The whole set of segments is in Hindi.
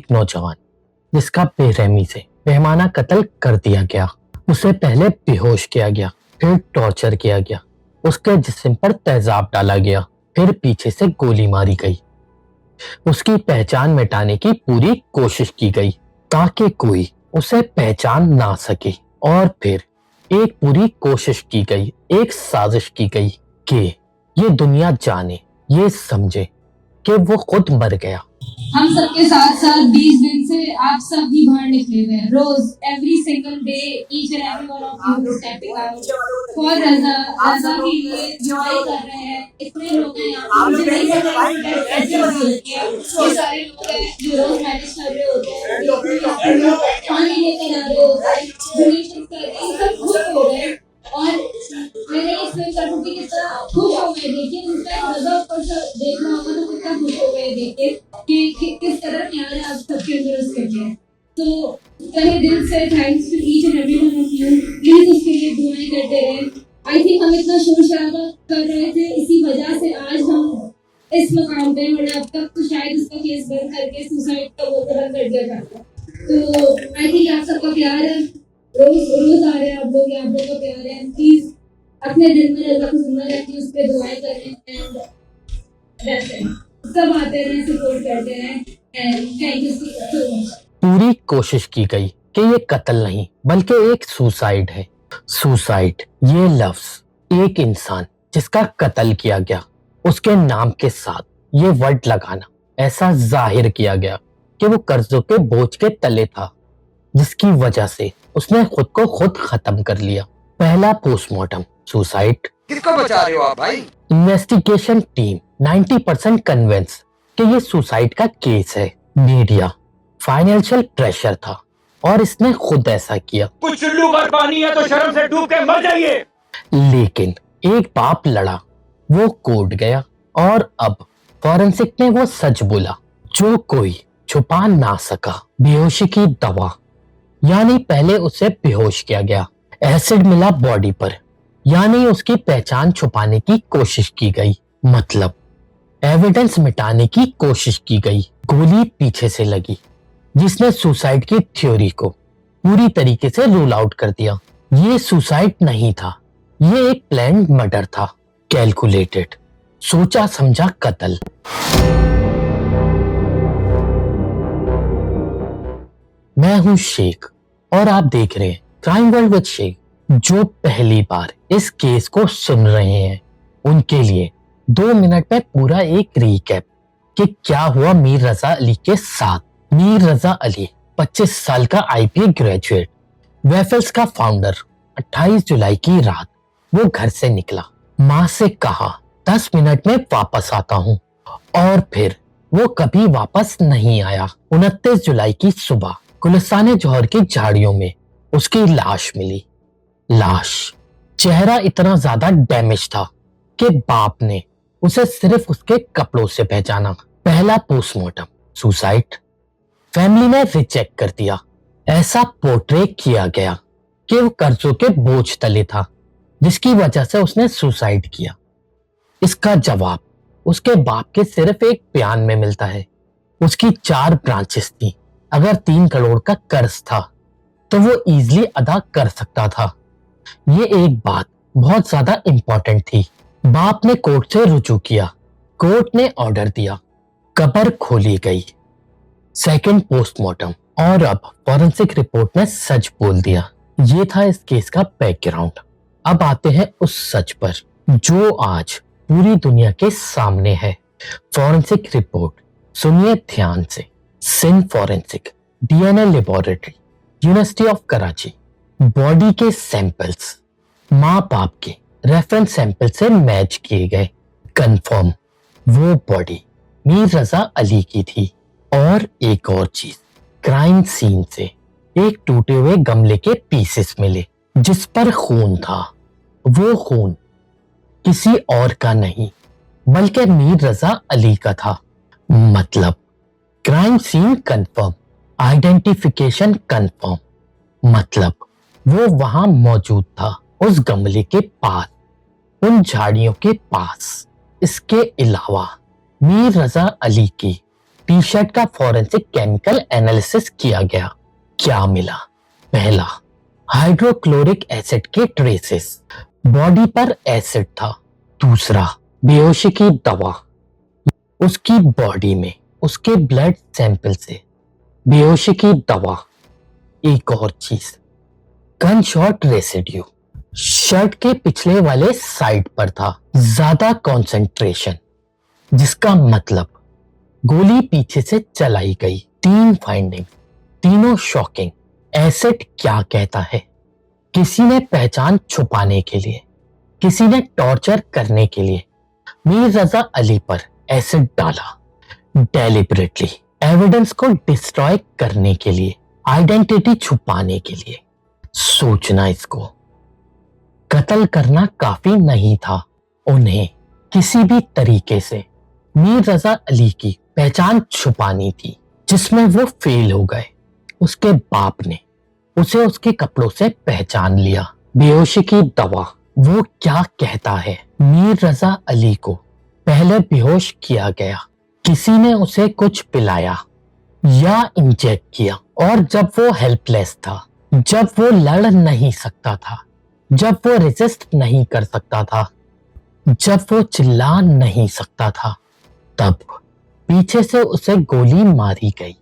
एक नौजवान जिसका बेरहमी से बेमाना कत्ल कर दिया गया। उसे पहले बेहोश किया गया, फिर टॉर्चर किया गया, उसके जिस्म पर तेजाब डाला गया, फिर पीछे से गोली मारी गई। उसकी पहचान मिटाने की पूरी कोशिश की गई ताकि कोई उसे पहचान ना सके। और फिर एक पूरी कोशिश की गई, एक साजिश की गई कि ये दुनिया जाने, ये समझे कि वो खुद मर गया। हम सबके साथ साथ 20 दिन से आप सब भी बाहर निकले हुए हैं। रोज every single day each and every one of you stepping out for रजा के लिए जुआई कर रहे हैं। इतने लोग हैं यहाँ पे, मुझे नहीं पता कैसे ये सारे लोग हैं जो रोज मैनेज कर रहे होते हैं, जो पानी लेके जा रहे होते हैं, डोनेशन कर रहे हैं, सब खुश हो गए। और मैंने इस फिल्म करने की कितना खुश हो गए देखिए, उनका रजा ऊपर से देख रहा होगा तो कितना खुश हो गए देख के कि किस तरह प्यार है आप सबके अंदर उसके लिए। तो तहे दिल से thanks to each and every one of you. Please उसके लिए दुआएं करते रहें। आई थिंक हम इतना शोर शराबा कर रहे थे, इसी वजह से आज हम इस मकाम पे, वरना अब तक तो शायद उसका केस बंद करके सुसाइड का वो बंद कर दिया जाता। तो आई थिंक आप सबका प्यार है, रोज आ रहे हैं आप लोग, आप लोगों का प्यार है। प्लीज अपने दिल में रजा को जिंदा रखिए, उस पर दुआएं करें एंड सब आते रहे, सपोर्ट करते रहे and thank you so much. पूरी कोशिश की गई कि ये कत्ल नहीं बल्कि एक सुसाइड है। सुसाइड ये लफ्ज एक इंसान जिसका कत्ल किया गया उसके नाम के साथ ये वर्ड लगाना, ऐसा जाहिर किया गया कि वो कर्जों के बोझ के तले था, जिसकी वजह से उसने खुद को खुद खत्म कर लिया। पहला पोस्टमार्टम सुसाइड। किसको बचा रहे हो आप भाई? इन्वेस्टिगेशन टीम 90% कन्विंस कि ये सुसाइड का केस है। मीडिया, फाइनेंशियल प्रेशर था और इसने खुद ऐसा किया। कुछ चुल्लू भर पानी है तो शर्म से डूब के मर जाइए। लेकिन एक बाप लड़ा, वो कोर्ट गया और अब फॉरेंसिक ने वो सच बोला जो कोई छुपा ना सका। बेहोशी की दवा, यानी पहले उसे बेहोश किया गया, एसिड मिला बॉडी पर, यानी उसकी पहचान छुपाने की कोशिश की गई, मतलब एविडेंस मिटाने की कोशिश की गई। गोली पीछे से लगी जिसने सुसाइड की थ्योरी को पूरी तरीके से रूल आउट कर दिया। ये सुसाइड नहीं था, ये एक प्लान्ड मर्डर था, कैलकुलेटेड, सोचा समझा कत्ल। मैं हूं शेख और आप देख रहे हैं क्राइम वर्ल्ड विद शेख। जो पहली बार इस केस को सुन रहे हैं उनके लिए 2 मिनट में पूरा एक रीकैप कि क्या हुआ मीर रजा अली के साथ। मीर रजा अली 25 साल का आईपीए ग्रेजुएट, वेफल्स का फाउंडर। 28 जुलाई की रात वो घर से निकला, माँ से कहा 10 मिनट में वापस आता हूँ, और फिर वो कभी वापस नहीं आया। 29 जुलाई की सुबह गुलिस्तान जौहर की झाड़ियों में उसकी लाश मिली। लाश, चेहरा इतना ज्यादा डैमेज था कि बाप ने उसे सिर्फ उसके कपड़ों से पहचाना। पहला पोस्टमार्टम सुसाइड। फैमिली ने रिजेक्ट कर दिया। ऐसा पोर्ट्रे किया गया कि वो कर्जों के बोझ तले था, जिसकी वजह से उसने सुसाइड किया। इसका जवाब उसके बाप के सिर्फ एक बयान में मिलता है। उसकी 4 ब्रांचेस थी। अगर 3 करोड़ का कर्ज था तो वो इजीली अदा कर सकता था। ये एक बात बहुत ज्यादा इंपॉर्टेंट थी। बाप ने कोर्ट से रुजू किया, कोर्ट ने ऑर्डर दिया, कब्र खोली गई। सेकंड पोस्टमार्टम, और अब फॉरेंसिक रिपोर्ट ने सच बोल दिया। ये था इस केस का बैकग्राउंड। अब आते हैं उस सच पर जो आज पूरी दुनिया के सामने है। फॉरेंसिक रिपोर्ट सुनिए ध्यान से। Sindh forensic DNA laboratory, university of Karachi, body के सैंपल्स माँ बाप के रेफरेंस सैंपल से मैच किए गए। कंफर्म वो बॉडी मीर रजा अली की थी। और एक और चीज, क्राइम सीन से एक टूटे हुए गमले के पीसेस मिले जिस पर खून था। वो खून किसी और का नहीं बल्कि मीर रजा अली का था। मतलब crime scene confirm, identification confirm, मतलब वो वहां मौजूद था, उस गमले के पास, उन झाड़ियों के पास। इसके अलावा मीर रजा अली की टी शर्ट का फॉरेंसिक केमिकल एनालिसिस किया गया। क्या मिला? पहला, हाइड्रोक्लोरिक एसिड के ट्रेसेस, बॉडी पर एसिड था। दूसरा, बेहोशी की दवा, उसकी बॉडी में उसके ब्लड सैंपल से बेहोशी की दवा। एक और चीज, गन शॉट रेसिड्यू, शर्ट के पिछले वाले साइड पर था, ज्यादा कंसंट्रेशन, जिसका मतलब गोली पीछे से चलाई गई। 3 फाइंडिंग, तीनों शॉकिंग। एसिड क्या कहता है? किसी ने पहचान छुपाने के लिए, किसी ने टॉर्चर करने के लिए मीर रजा अली पर एसिड डाला, डेलिबरेटली एविडेंस को डिस्ट्रॉय करने के लिए, आइडेंटिटी छुपाने के लिए। सोचना इसको, कत्ल करना काफी नहीं था, उन्हें किसी भी तरीके से मीर रजा अली की पहचान छुपानी थी, जिसमें वो फेल हो गए। उसके बाप ने उसे उसके कपड़ों से पहचान लिया। बेहोशी की दवा, वो क्या कहता है? मीर रजा अली को पहले बेहोश किया गया, किसी ने उसे कुछ पिलाया या इंजेक्ट किया, और जब वो हेल्पलेस था, जब वो लड़ नहीं सकता था, जब वो रेजिस्ट नहीं कर सकता था, जब वो चिल्ला नहीं सकता था, तब पीछे से उसे गोली मारी गई।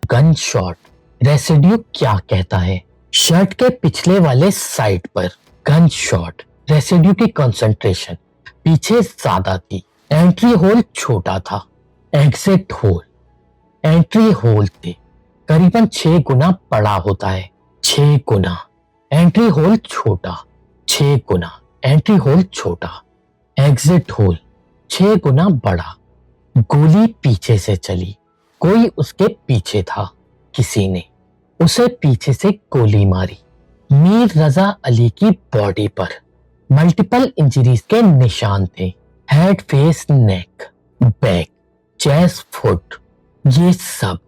गन शॉट रेसिड्यू क्या कहता है? शर्ट के पिछले वाले साइड पर गन शॉट रेसिड्यू की कंसंट्रेशन पीछे ज्यादा थी। एंट्री होल छोटा था, एग्जिट होल एंट्री होल से करीबन 6 गुना बड़ा होता है। 6 गुना एंट्री होल छोटा, 6 गुना एंट्री होल छोटा, एग्जिट होल 6 गुना बड़ा। गोली पीछे से चली, कोई उसके पीछे था, किसी ने उसे पीछे से गोली मारी। मीर रजा अली की बॉडी पर मल्टीपल इंजरीज के निशान थे, हेड, फेस, नेक, बैक, चेस्ट, फुट, ये सब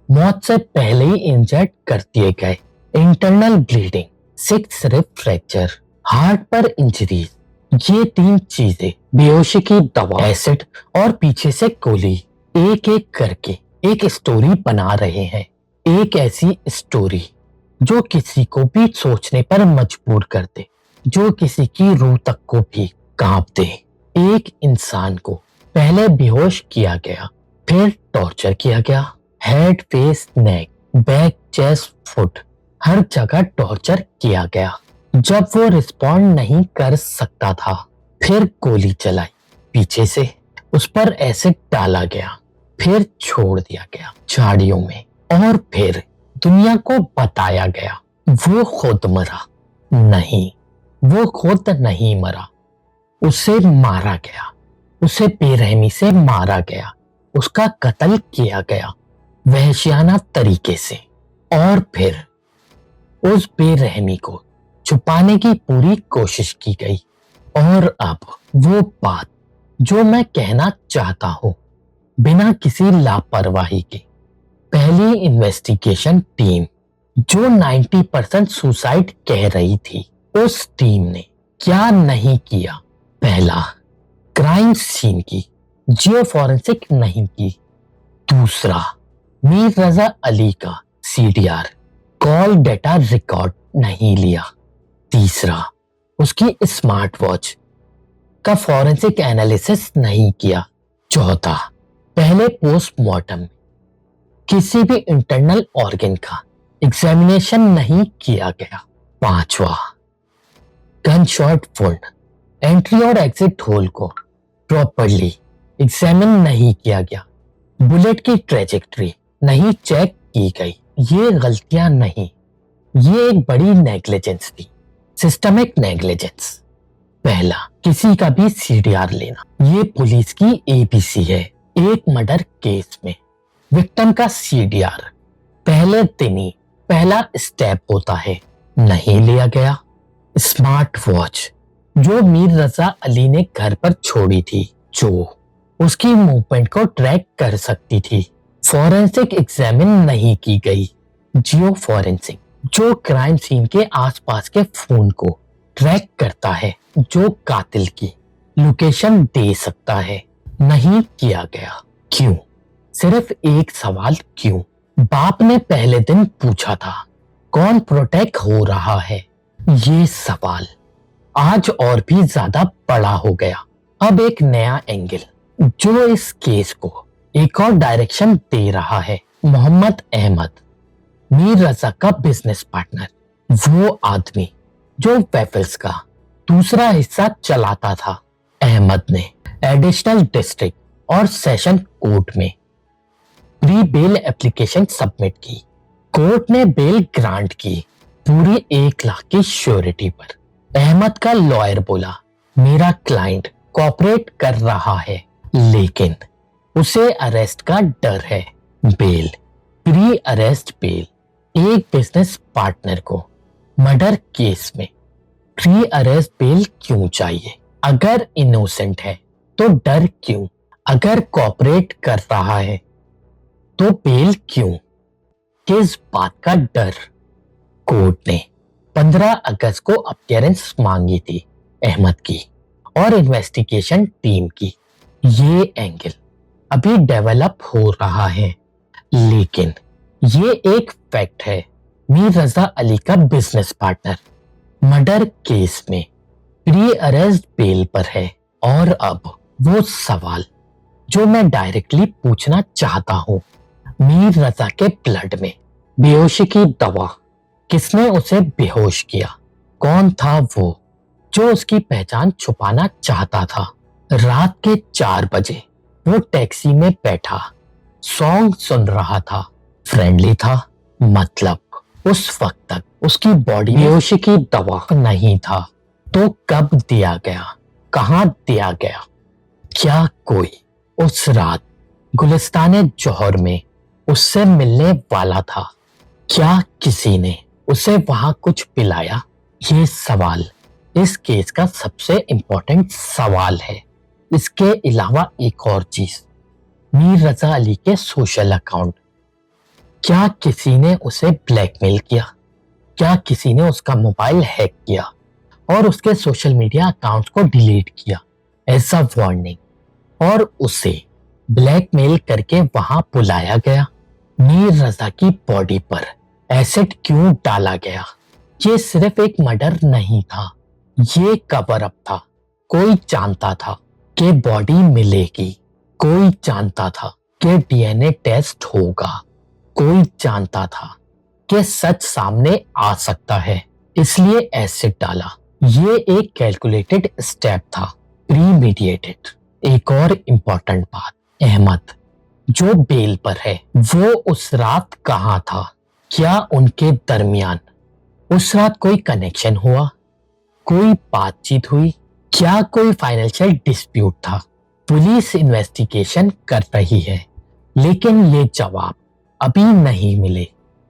मौत से पहले ही इंजर्ड कर दिए गए। Internal bleeding, 6 rib fracture, heart पर इंजरीज, ये 3 चीजें बेहोशी की दवा, एसिड और पीछे से गोली एक एक करके एक स्टोरी बना रहे हैं। एक ऐसी स्टोरी जो किसी को भी सोचने पर मजबूर कर दे, जो किसी की रूह तक को भी कांप दे। एक इंसान को पहले बेहोश किया गया, फिर टॉर्चर किया गया, हेड, फेस, नेक, बैक, चेस्ट, फुट, हर जगह टॉर्चर किया गया। जब वो रिस्पॉन्ड नहीं कर सकता था, फिर गोली चलाई पीछे से, उस पर एसिड डाला गया, फिर छोड़ दिया गया झाड़ियों में, और फिर दुनिया को बताया गया वो खुद मरा नहीं, वो खुद नहीं मरा, उसे मारा गया, उसे बेरहमी से मारा गया, उसका कत्ल किया गया वहशियाना तरीके से, और फिर उस बेरहमी को छुपाने की पूरी कोशिश की गई। और अब वो बात जो मैं कहना चाहता हूं, बिना किसी लापरवाही के, पहली इन्वेस्टिगेशन टीम जो 90% सुसाइड कह रही थी, उस टीम ने क्या नहीं किया? पहला, क्राइम सीन की जियो फॉरेंसिक नहीं की। दूसरा, मीर रजा अली का CDR कॉल डेटा रिकॉर्ड नहीं लिया। तीसरा, उसकी स्मार्ट वॉच का फॉरेंसिक एनालिसिस नहीं किया। चौथा, पहले पोस्टमार्टम किसी भी इंटरनल ऑर्गन का एग्जामिनेशन नहीं किया गया। पांचवा, गन शॉट वुंड एंट्री और एग्जिट होल को प्रॉपर्ली एग्जामिन नहीं किया गया। बुलेट की ट्रेजेक्ट्री नहीं चेक की गई। ये गलतियां नहीं, ये एक बड़ी नेग्लिजेंस थी, सिस्टमिक नेग्लिजेंस। पहला, किसी का भी CDR लेना, ये पुलिस की ABC है। एक मर्डर केस में विक्टिम का CDR पहले दिन ही पहला स्टेप होता है, नहीं लिया गया। स्मार्ट वॉच जो मीर रजा अली ने घर पर छोड़ी थी, जो उसकी मूवमेंट को ट्रैक कर सकती थी, फॉरेंसिक एग्जामिन नहीं की गई। जियो फॉरेंसिक जो क्राइम सीन के आसपास के फोन को ट्रैक करता है, जो कातिल की लोकेशन दे सकता है, नहीं किया गया। क्यों? सिर्फ एक सवाल क्यों? बाप ने पहले दिन पूछा था, कौन प्रोटेक्ट हो रहा है? ये सवाल आज और भी ज्यादा बड़ा हो गया। अब एक नया एंगल जो इस केस को एक और डायरेक्शन दे रहा है। मोहम्मद अहमद, मीर रजा का बिजनेस पार्टनर, वो आदमी जो वेफल्स का दूसरा हिस्सा चलाता था। अहमद ने एडिशनल डिस्ट्रिक्ट और सेशन कोर्ट में प्री बेल एप्लीकेशन सबमिट की। कोर्ट ने बेल ग्रांट की पूरी 1 लाख की श्योरिटी पर। अहमद का लॉयर बोला, मेरा क्लाइंट कोऑपरेट कर रहा है, लेकिन उसे अरेस्ट का डर है। बेल, प्री अरेस्ट बेल, एक बिजनेस पार्टनर को मर्डर केस में प्री अरेस्ट बेल क्यों चाहिए? अगर इनोसेंट है तो डर क्यों? अगर कोऑपरेट कर रहा है तो बेल क्यों? किस बात का डर? कोर्ट ने 15 अगस्त को अपीयरेंस मांगी थी अहमद की और इन्वेस्टिगेशन टीम की। ये एंगल अभी डेवलप हो रहा है, लेकिन ये एक फैक्ट है, मीर रजा अली का बिजनेस पार्टनर मर्डर केस में प्री अरेस्ट बेल पर है। और अब वो सवाल जो मैं डायरेक्टली पूछना चाहता हूँ, मीर रजा के ब्लड में बेहोशी की दवा, किसने उसे बेहोश किया? कौन था वो जो उसकी पहचान छुपाना चाहता था? रात के 4 बजे वो टैक्सी में बैठा सॉन्ग सुन रहा था, फ्रेंडली था, मतलब उस वक्त तक उसकी बॉडी में बेहोशी की दवा नहीं था। तो कब दिया गया? कहां दिया गया? क्या कोई उस रात गुलिस्ताने जौहर में उससे मिलने वाला था? क्या किसी ने उसे वहां कुछ पिलाया? ये सवाल इस केस का सबसे इंपॉर्टेंट सवाल है। इसके अलावा एक और चीज, मीर रजा अली के सोशल अकाउंट, क्या किसी ने उसे ब्लैकमेल किया? क्या किसी ने उसका मोबाइल हैक किया और उसके सोशल मीडिया अकाउंट्स को डिलीट किया एज अ वार्निंग, और उसे ब्लैकमेल करके वहां बुलाया गया? मीर रजा की बॉडी पर एसिड क्यों डाला गया? ये सिर्फ एक मर्डर नहीं था, ये कवर अप था। कोई जानता था कि बॉडी मिलेगी, कोई जानता था कि डीएनए टेस्ट होगा, कोई जानता था कि सच सामने आ सकता है, इसलिए एसिड डाला। ये एक कैलकुलेटेड स्टेप था, प्रीमेडिएटेड। एक और इम्पोर्टेंट बात, अहमद जो बेल पर है, वो उस रात कहाँ था? क्या उनके दरमियान उस रात कोई कनेक्शन हुआ? कोई बातचीत हुई? क्या कोई फाइनेंशियल डिस्प्यूट था? पुलिस इन्वेस्टिगेशन कर रही है, लेकिन ये जवाब अभी नहीं मिले।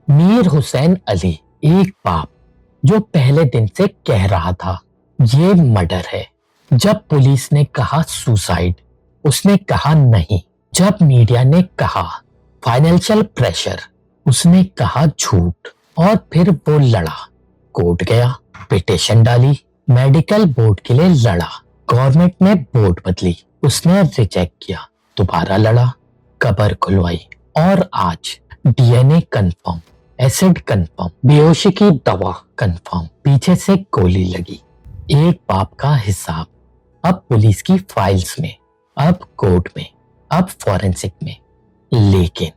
मीर हुसैन अली, एक बाप जो पहले दिन से कह रहा था ये मर्डर है। जब पुलिस ने कहा सुसाइड, उसने कहा नहीं। जब मीडिया ने कहा फाइनेंशियल प्रेशर, उसने कहा झूठ। और फिर वो लड़ा, कोर्ट गया, पिटीशन डाली, मेडिकल बोर्ड के लिए लड़ा, गवर्नमेंट ने बोर्ड बदली, उसने रिजेक्ट किया, दोबारा लड़ा, कब्र खुलवाई, और आज डीएनए कंफर्म, एसिड कंफर्म, बेहोशी की दवा कंफर्म, पीछे से गोली लगी। एक बाप का हिसाब अब पुलिस की फाइल्स में, अब कोर्ट में, अब फॉरेंसिक में। लेकिन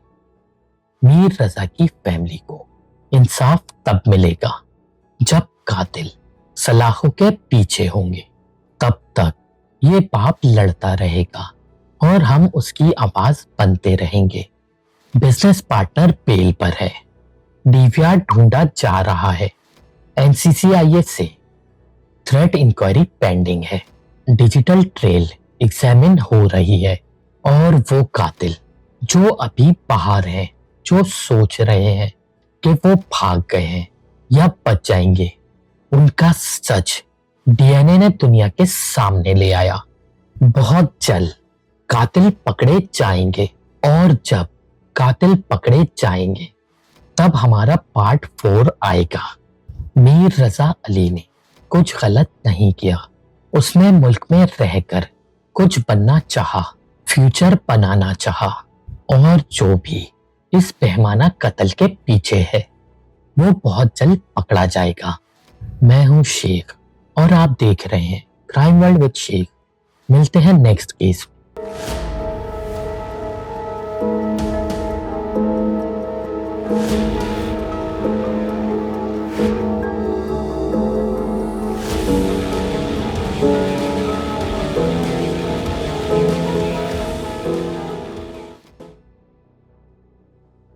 मीर रजा की फैमिली को इंसाफ तब मिलेगा जब कातिल सलाखों के पीछे होंगे। तब तक ये बाप लड़ता रहेगा और हम उसकी आवाज बनते रहेंगे। बिजनेस पार्टनर बेल पर है, डीवीआर ढूंढा जा रहा है, एनसीसीआईएस से थ्रेट इंक्वायरी पेंडिंग है, डिजिटल ट्रेल एग्जामिन हो रही है, और वो कातिल जो अभी बाहर हैं, जो सोच रहे हैं कि वो भाग गए हैं या बच जाएंगे, उनका सच डीएनए ने दुनिया के सामने ले आया। बहुत जल्द कातिल पकड़े जाएंगे, और जब कातिल पकड़े जाएंगे तब हमारा पार्ट 4 आएगा। मीर रजा अली ने कुछ गलत नहीं किया, उसने मुल्क में रहकर कुछ बनना चाहा, फ्यूचर बनाना चाहा, और जो भी इस बेहमाना कत्ल के पीछे है वो बहुत जल्द पकड़ा जाएगा। मैं हूं शेख और आप देख रहे हैं क्राइम वर्ल्ड विद शेख। मिलते हैं नेक्स्ट केस।